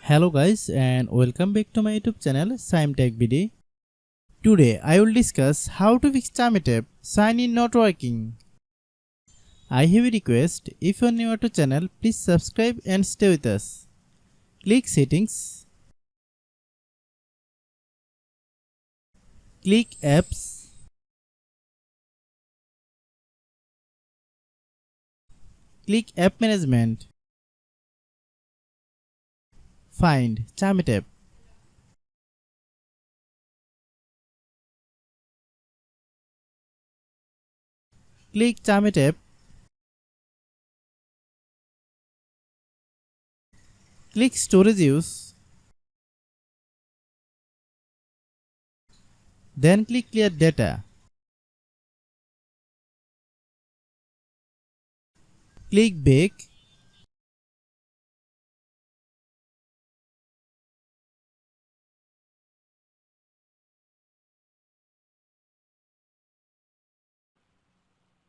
Hello guys and welcome back to my YouTube channel Shaem Tech BD. Today I will discuss how to fix Chamet sign in not working. I have a request, if you are new to channel please subscribe and stay with us. Click settings. Click apps. Click app management. Find Chamet app. Click Chamet app. Click storage use. Then click clear data. Click back.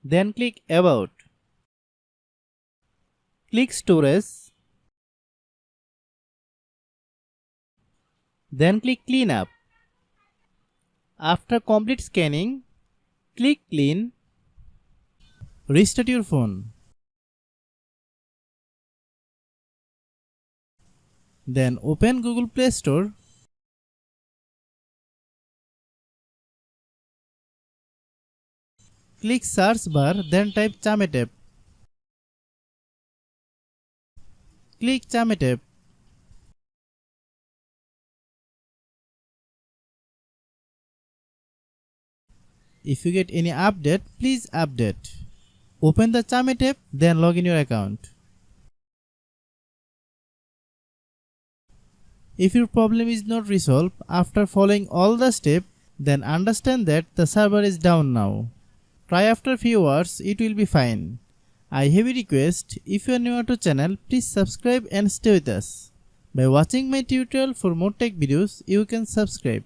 Then click about. Click storage. Then click clean up. After complete scanning, click clean. Restart your phone. Then open Google Play Store. Click search bar, then type Chamet app. Click Chamet app. If you get any update, please update. Open the Chamet app, then log in your account. If your problem is not resolved after following all the steps, then understand that the server is down now. Try after few hours, it will be fine. I have a request, if you are new to channel, please subscribe and stay with us. By watching my tutorial for more tech videos, you can subscribe.